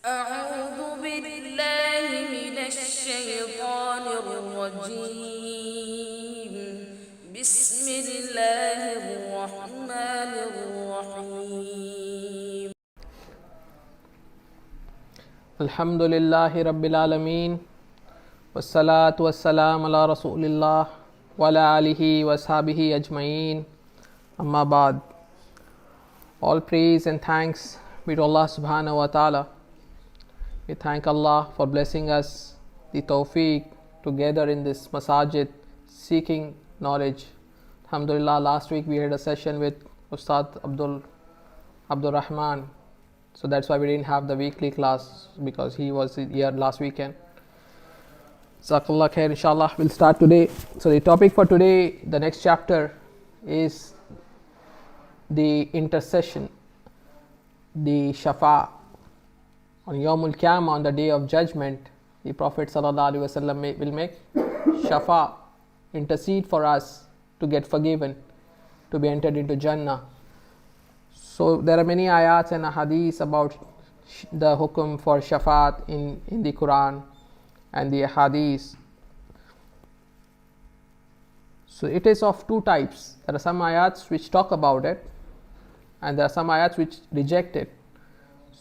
أعوذ بالله من الشيطان الرجيم بسم الله الرحمن الرحيم الحمد لله رب العالمين والصلاة والسلام على رسول الله وعلى آله وصحبه أجمعين أما بعد. All praise and thanks be to Allah subhanahu wa ta'ala. We thank Allah for blessing us the tawfiq to gather in this masajid seeking knowledge. Alhamdulillah, last week we had a session with Ustad Rehmani. So that's why we didn't have the weekly class, because he was here last weekend. Jazakallah khair, inshallah we'll start today. So the topic for today, the next chapter, is the intercession, the shafa. On Yawmul Qiyamah, on the day of judgment, the Prophet ﷺ will make shafa, intercede for us to get forgiven, to be entered into Jannah. So there are many ayats and hadiths about the hukum for shafaat in the Quran and the hadiths. So it is of two types. There are some ayats which talk about it, and there are some ayats which reject it.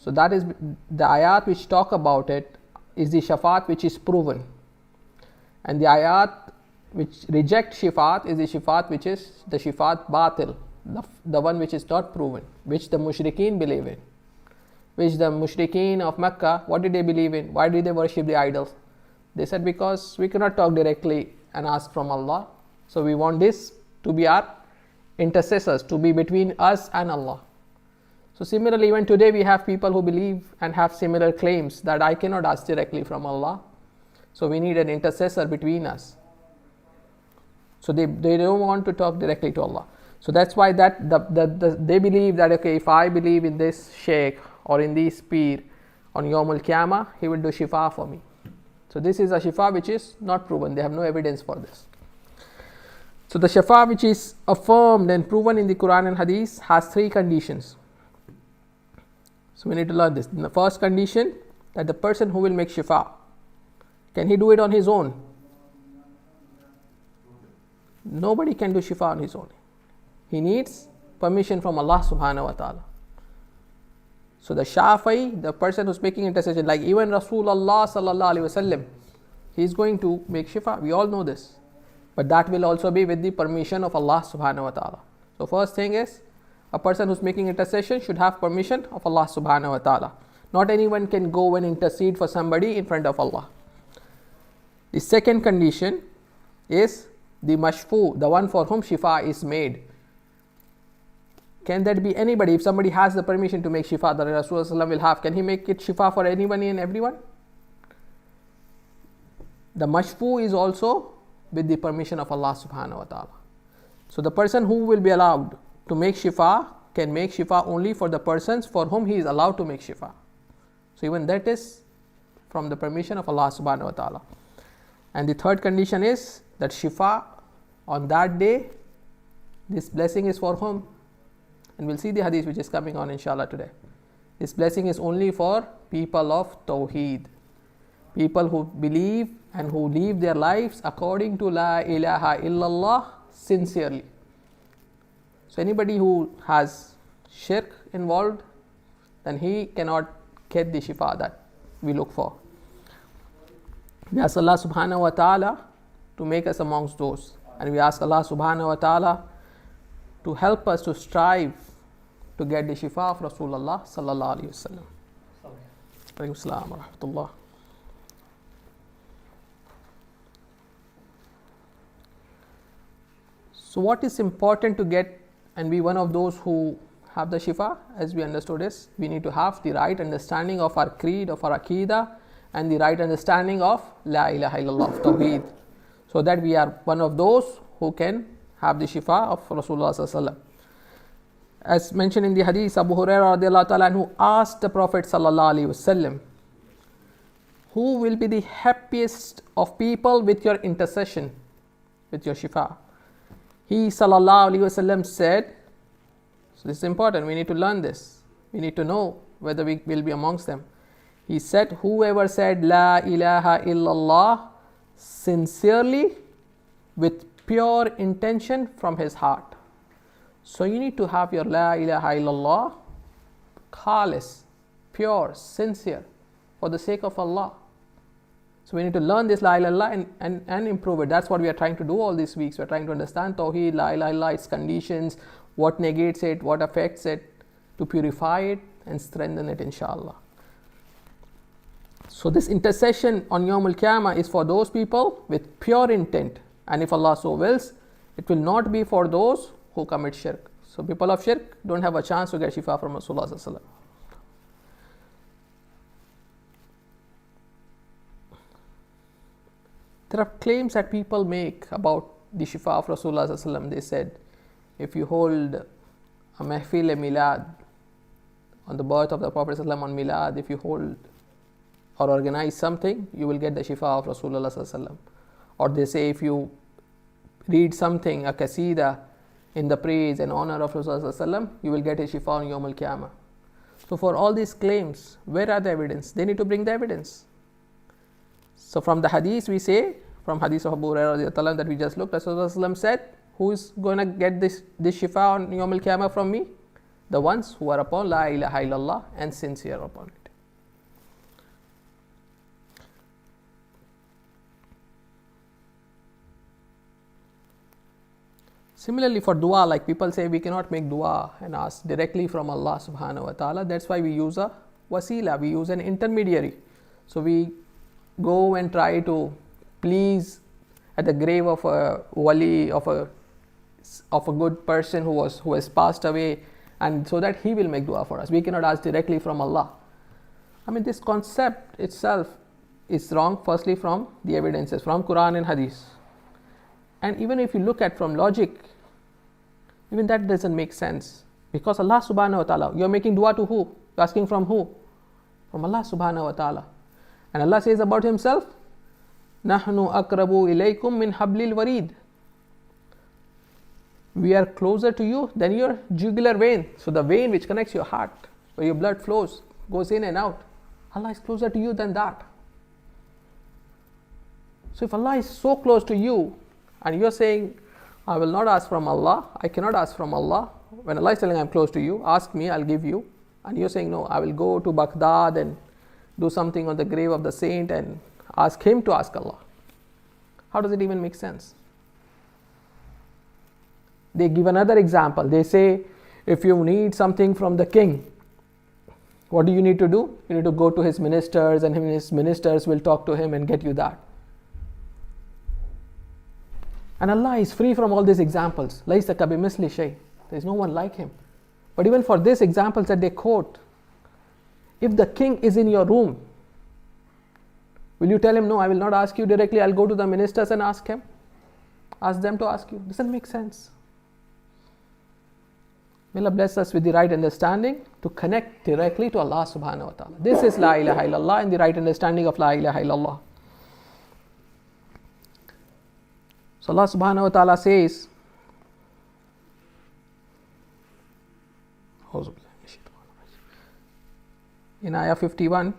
So that is the ayat which talk about it is the shafaat which is proven, and the ayat which reject shafaat is the shafaat which is the shafaat batil, the one which is not proven, which the mushrikeen believe in. Which the mushrikeen of Mecca, what did they believe in? Why did they worship the idols? They said, because we cannot talk directly and ask from Allah, so we want this to be our intercessors, to be between us and Allah. So similarly, even today we have people who believe and have similar claims that I cannot ask directly from Allah, so we need an intercessor between us. So they don't want to talk directly to Allah. So that's why that they believe that, okay, if I believe in this Shaykh or in this Peer on Yawmul Qiyamah, he will do shifa for me. So this is a shifa which is not proven. They have no evidence for this. So the shifa which is affirmed and proven in the Quran and Hadith has three conditions. So we need to learn this. The first condition, that the person who will make shifa, can he do it on his own? Nobody can do shifa on his own. He needs permission from Allah subhanahu wa ta'ala. So the shafi, the person who's making intercession, like even Rasulullah sallallahu alaihi wasallam, he is going to make shifa. We all know this. But that will also be with the permission of Allah subhanahu wa ta'ala. So first thing is, a person who's making intercession should have permission of Allah subhanahu wa ta'ala. Not anyone can go and intercede for somebody in front of Allah. The second condition is the mashfu, the one for whom shifa is made. Can that be anybody? If somebody has the permission to make shifa that Rasulullah will have, can he make it shifa for anybody and everyone? The mashfu is also with the permission of Allah subhanahu wa ta'ala. So the person who will be allowed to make shifa can make shifa only for the persons for whom he is allowed to make shifa. So even that is from the permission of Allah subhanahu wa ta'ala. And the third condition is that shifa on that day, this blessing is for whom? And we'll see the hadith which is coming on inshallah today. This blessing is only for people of Tawheed, people who believe and who live their lives according to La ilaha illallah sincerely. So anybody who has shirk involved, then he cannot get the shifa that we look for. We ask Allah subhanahu wa ta'ala to make us amongst those, and we ask Allah subhanahu wa ta'ala to help us to strive to get the shifa of Rasulullah sallallahu alaihi wasallam. Alaikum assalam wa rahmatullah. So what is important to get and be one of those who have the shifa, as we understood, is we need to have the right understanding of our creed, of our aqidah, and the right understanding of La ilaha illallah, of Tawheed, so that we are one of those who can have the shifa of Rasulullah sallallahu alaihi wasallam. As mentioned in the hadith, Abu Hurairah radiallahu ta'ala anhu asked the Prophet sallallahu alaihi wasallam, who will be the happiest of people with your intercession, with your shifa? He sallallahu alaihi wasallam said, so this is important, we need to learn this, we need to know whether we will be amongst them. He said, whoever said La ilaha illallah sincerely with pure intention from his heart. So you need to have your La ilaha illallah khalis, pure, sincere, for the sake of Allah. So we need to learn this La ilaha illallah and improve it. That's what we are trying to do all these weeks. We are trying to understand Tawheed, La ilaha illallah, its conditions, what negates it, what affects it, to purify it and strengthen it, inshallah. So this intercession on Yawm al-Qiyamah is for those people with pure intent, and if Allah so wills, it will not be for those who commit shirk. So people of shirk don't have a chance to get shifa from Rasulullah sallallahu alaihi wasallam. There are claims that people make about the shifa of Rasulullah sallallahu alaihi wasallam. They said, if you hold a mahfil milad on the birth of the Prophet sallallahu alaihi wasallam, on milad, if you hold or organize something, you will get the shifa of Rasulullah sallallahu alaihi wasallam. Or they say, if you read something, a qasida in the praise and honor of Rasulullah sallallahu alaihi wasallam, you will get a shifa on Yawm al-Qiyamah. So for all these claims, where are the evidence? They need to bring the evidence. So from the hadith we say, from hadith of Abu Hurairah that we just looked, Rasulullah said, who is going to get this shifa on Yawm al-Qiyamah from me? The ones who are upon La ilaha illallah and sincere upon it. Similarly for dua, like people say we cannot make dua and ask directly from Allah subhanahu wa ta'ala. That's why we use a wasila, we use an intermediary. So we go and try to please at the grave of a wali, of a good person who has passed away, and so that he will make dua for us. We cannot ask directly from Allah. I mean, this concept itself is wrong, firstly from the evidences, from Quran and Hadith. And even if you look at from logic, even that doesn't make sense. Because Allah subhanahu wa ta'ala, you are making dua to who? You are asking from who? From Allah subhanahu wa ta'ala. And Allah says about himself, Nahnu akrabu ilaykum min hablil warid. We are closer to you than your jugular vein. So the vein which connects your heart, where your blood flows, goes in and out. Allah is closer to you than that. So if Allah is so close to you, and you are saying, I will not ask from Allah, I cannot ask from Allah. When Allah is telling, I am close to you, ask me, I will give you. And you are saying, no, I will go to Baghdad and do something on the grave of the saint and ask him to ask Allah. How does it even make sense? They give another example. They say, if you need something from the king, what do you need to do? You need to go to his ministers, and his ministers will talk to him and get you that. And Allah is free from all these examples. Laysa kabimithli shay. There is no one like him. But even for these examples that they quote, if the king is in your room, will you tell him, no, I will not ask you directly, I'll go to the ministers and ask him? Ask them to ask you. Doesn't make sense. May Allah bless us with the right understanding to connect directly to Allah subhanahu wa ta'ala. This is La ilaha illallah and the right understanding of La ilaha illallah. So Allah subhanahu wa ta'ala says, in ayah 51,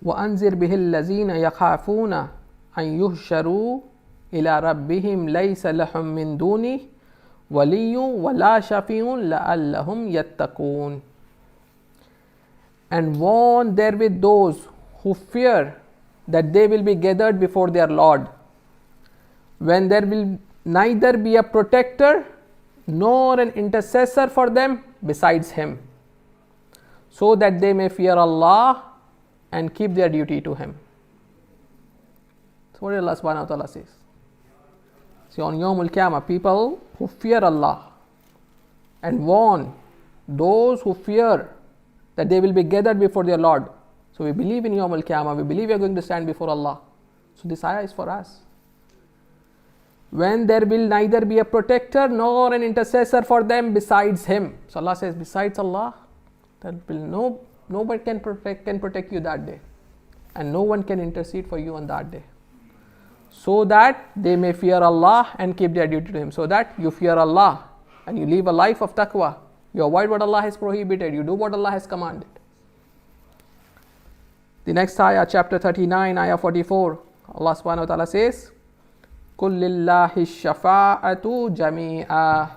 وَأَنذِرْ بِهِ الَّذِينَ يَخَافُونَ أَن يُحْشَرُوا إِلَى رَبِّهِمْ لَيْسَ لَهُم مِّن دُونِهِ وَلِيٌّ وَلَا شَفِيعٌ لَعَلَّهُمْ يَتَّقُونَ. And warn therewith those who fear that they will be gathered before their Lord, when there will neither be a protector nor an intercessor for them besides him, so that they may fear Allah and keep their duty to him. So what did Allah subhanahu wa ta'ala says? See, on Yawm al-Qiyamah, people who fear Allah and warn those who fear that they will be gathered before their Lord. So we believe in Yawm al-Qiyamah, we believe we are going to stand before Allah. So this ayah is for us. When there will neither be a protector nor an intercessor for them besides him. So Allah says, besides Allah, there will nobody can protect you that day. And no one can intercede for you on that day. So that they may fear Allah and keep their duty to him. So that you fear Allah and you live a life of taqwa You avoid what Allah has prohibited. You do what Allah has commanded. The next ayah, chapter 39, ayah 44, Allah subhanahu wa ta'ala says, قُلْ لِلَّهِ الشَّفَاعَةُ جَمِيعًا.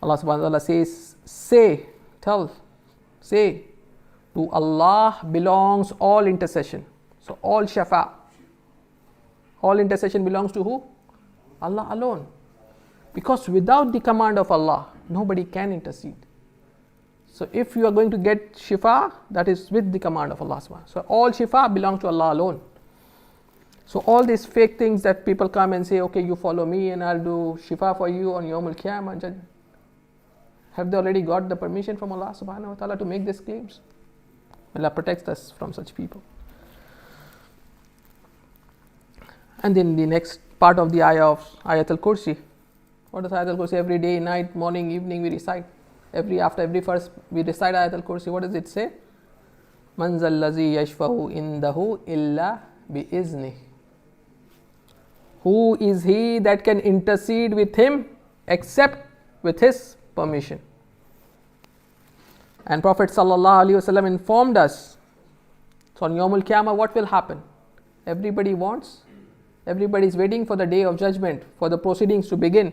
Allah subhanahu wa ta'ala says, say, to Allah belongs all intercession. So all shafa, all intercession belongs to who? Allah alone. Because without the command of Allah, nobody can intercede. So if you are going to get shifa, that is with the command of Allah subhanahu. So all shifa belongs to Allah alone. So all these fake things that people come and say, okay, you follow me and I'll do shifa for you on Yawm al-Qiyamah. Have they already got the permission from Allah subhanahu wa ta'ala to make these claims? Allah protects us from such people. And then the next part of the ayah of Ayatul Kursi. What is Ayatul Kursi? Every day, night, morning, evening we recite. After every verse we recite Ayatul Kursi. What does it say? Man zal lazi yashfahu indahu illa bi-izni. Who is he that can intercede with him except with his permission? And Prophet sallallahu alaihi wasallam informed us. So on Yawm al-Qiyamah, what will happen? Everybody is waiting for the day of judgment, for the proceedings to begin.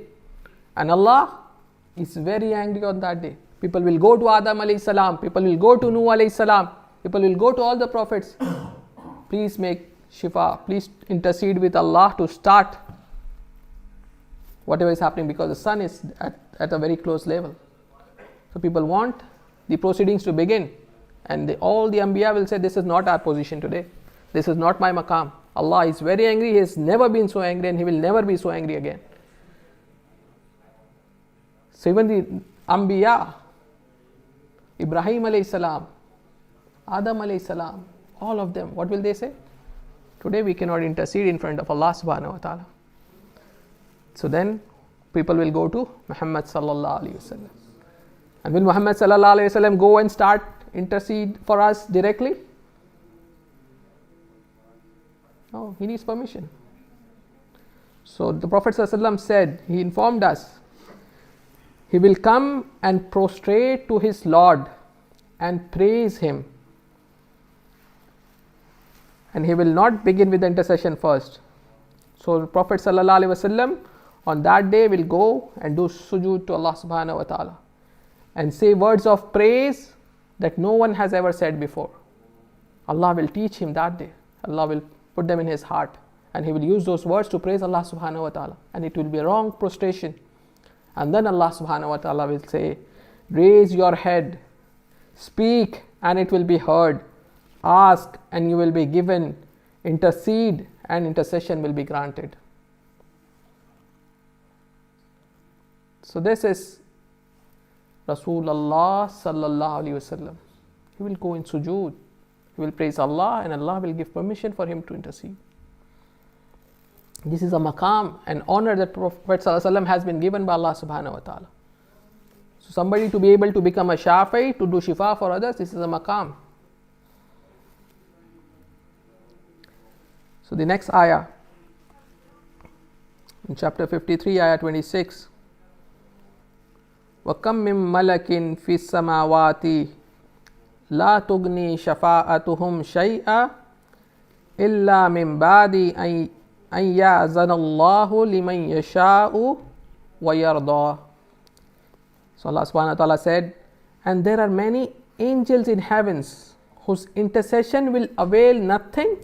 And Allah is very angry on that day. People will go to Adam alayhi salam, people will go to Nuh alayhi salam, people will go to all the prophets. Please make shifa, please intercede with Allah to start whatever is happening, because the sun is at a very close level. So people want the proceedings to begin, and all the Anbiya will say, this is not our position today, this is not my maqam. Allah is very angry, He has never been so angry and He will never be so angry again. So even the Anbiya, Ibrahim alayhi salam, Adam alayhi salam, all of them, what will they say? Today we cannot intercede in front of Allah subhanahu wa ta'ala. So then people will go to Muhammad sallallahu alayhi wasallam. And will Muhammad sallallahu alayhi wasallam go and start intercede for us directly? No, he needs permission. So the Prophet sallallahu alayhi wasallam said, he informed us, he will come and prostrate to his Lord and praise him. And he will not begin with the intercession first. So the Prophet sallallahu alaihi wasallam on that day will go and do sujood to Allah subhanahu wa ta'ala and say words of praise that no one has ever said before. Allah will teach him that day. Allah will put them in his heart and he will use those words to praise Allah subhanahu wa ta'ala, and it will be a wrong prostration. And then Allah subhanahu wa ta'ala will say, raise your head, speak and it will be heard, ask and you will be given, intercede and intercession will be granted. So this is Rasulullah sallallahu alaihi wasallam. He will go in sujood, he will praise Allah and Allah will give permission for him to intercede. This is a maqam, an honor that Prophet sallallahu alaihi wasallam has been given by Allah subhanahu wa ta'ala. So somebody to be able to become a shafi, to do shifa for others, this is a maqam. So the next ayah, in chapter 53, ayah 26. وَكَمْ مِنْ مَلَكٍ فِي السَّمَاوَاتِ لَا تُغْنِي شَفَاعَتُهُمْ شَيْئًا إِلَّا مِنْ بَعْدِ أَنْ يَأْذَنَ اللَّهُ لِمَنْ يَشَاءُ وَيَرْضَى. So Allah subhanahu wa ta'ala said, and there are many angels in heavens whose intercession will avail nothing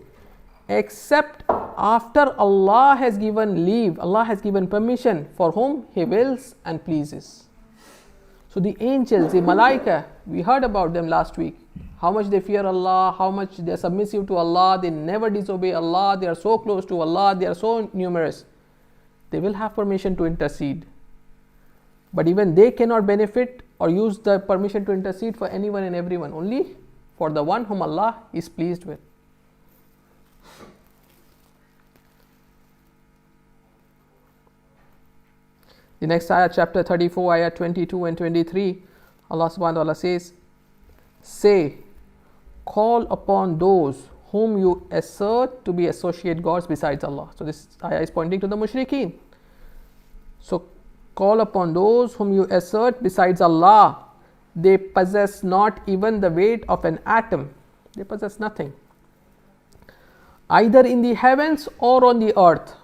except after Allah has given leave, Allah has given permission for whom He wills and pleases. So the angels, the malaika, we heard about them last week. How much they fear Allah, how much they are submissive to Allah, they never disobey Allah, they are so close to Allah, they are so numerous. They will have permission to intercede. But even they cannot benefit or use the permission to intercede for anyone and everyone, only for the one whom Allah is pleased with. The next ayah, chapter 34, ayah 22 and 23, Allah subhanahu wa ta'ala says, say, call upon those whom you assert to be associate gods besides Allah. So this ayah is pointing to the mushrikeen. So call upon those whom you assert besides Allah. They possess not even the weight of an atom. They possess nothing, either in the heavens or on the earth,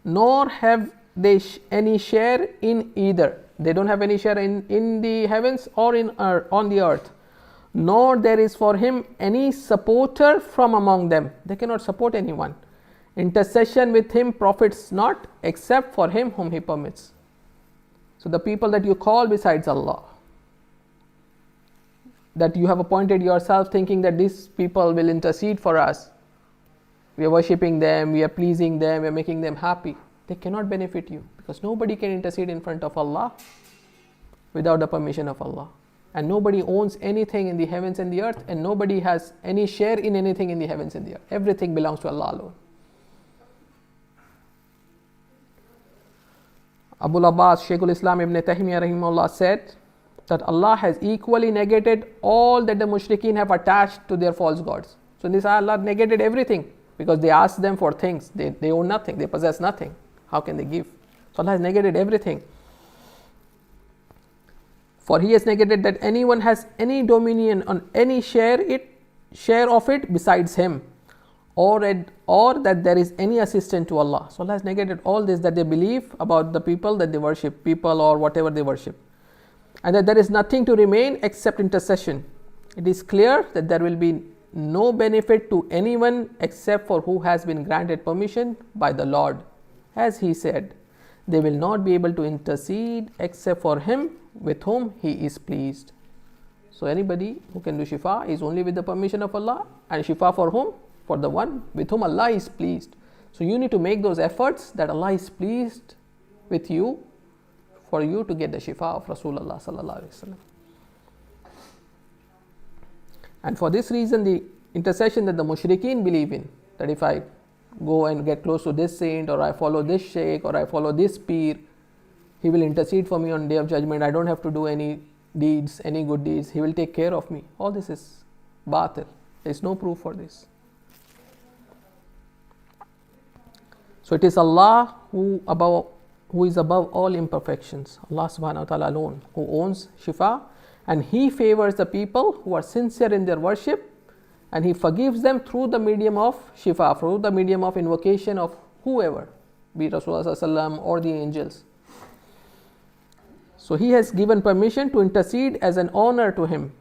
nor have they any share in either. They don't have any share in the heavens or on the earth, nor there is for him any supporter from among them. They cannot support anyone. Intercession with him profits not, except for him whom he permits. So the people that you call besides Allah, that you have appointed yourself thinking that these people will intercede for us, we are worshipping them, we are pleasing them, we are making them happy, they cannot benefit you, because nobody can intercede in front of Allah without the permission of Allah. And nobody owns anything in the heavens and the earth, and nobody has any share in anything in the heavens and the earth. Everything belongs to Allah alone. Abul Abbas, Shaykh al-Islam Ibn Taymiyyah rahimahullah said that Allah has equally negated all that the mushrikeen have attached to their false gods. So in this ayah, Allah negated everything, because they asked them for things. They own nothing, they possess nothing. How can they give? So Allah has negated everything. For He has negated that anyone has any dominion on any share of it besides Him, or that there is any assistant to Allah. So Allah has negated all this, that they believe about the people that they worship, people or whatever they worship, and that there is nothing to remain except intercession. It is clear that there will be no benefit to anyone except for who has been granted permission by the Lord. As He said, they will not be able to intercede except for him with whom He is pleased. So anybody who can do shifa is only with the permission of Allah, and shifa for whom? For the one with whom Allah is pleased. So you need to make those efforts that Allah is pleased with you, for you to get the shifa of Rasulullah sallallahu alaihi wasallam. And for this reason, the intercession that the mushrikeen believe in, that if I go and get close to this saint, or I follow this Shaykh, or I follow this Peer, he will intercede for me on Day of Judgment, I don't have to do any deeds, any good deeds, he will take care of me. All this is batil. There is no proof for this. So it is Allah who is above all imperfections, Allah subhanahu wa ta'ala alone, who owns shifa, and He favors the people who are sincere in their worship, and He forgives them through the medium of shifa, through the medium of invocation of whoever, be it Rasulullah sallallahu alaihi wasallam or the angels. So He has given permission to intercede as an honor to Him,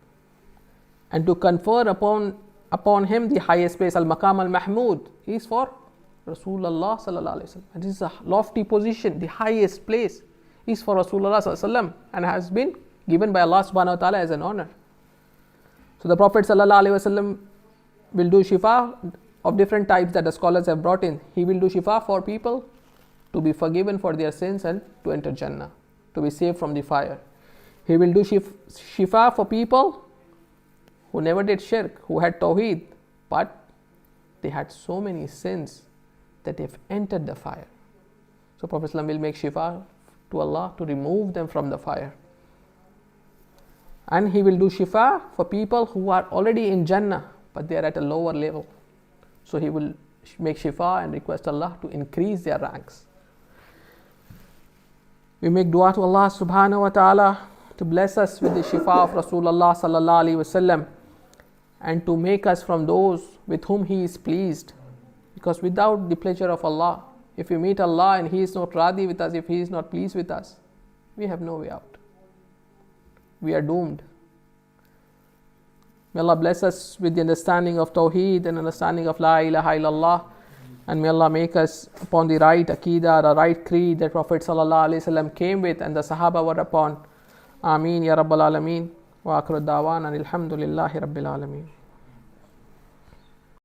and to confer upon Him the highest place. Al-Maqam al-Mahmud is for Rasulullah sallallahu alaihi wasallam, and this is a lofty position. The highest place is for Rasulullah sallallahu alaihi wasallam, and has been given by Allah subhanahu wa ta'ala as an honor. So the Prophet sallallahu alaihi wasallam will do shifa of different types that the scholars have brought in. He will do shifa for people to be forgiven for their sins and to enter Jannah, to be saved from the fire. He will do shifa for people who never did shirk, who had Tawheed, but they had so many sins that they've entered the fire. So Prophet ﷺ will make shifa to Allah to remove them from the fire. And He will do shifa for people who are already in Jannah, but they are at a lower level. So He will make shifa and request Allah to increase their ranks. We make dua to Allah subhanahu wa ta'ala to bless us with the shifa of Rasulullah sallallahu alaihi wasallam, and to make us from those with whom He is pleased. Because without the pleasure of Allah, if we meet Allah and He is not radi with us, if He is not pleased with us, we have no way out. We are doomed. May Allah bless us with the understanding of Tawheed and understanding of La ilaha illallah, and may Allah make us upon the right Aqidah, the right creed that Prophet sallallahu alaihi wasallam came with and the Sahaba were upon. Ameen ya Rabbal Alameen. Wa akhiru da'wana alhamdulillahi Rabbil Alameen.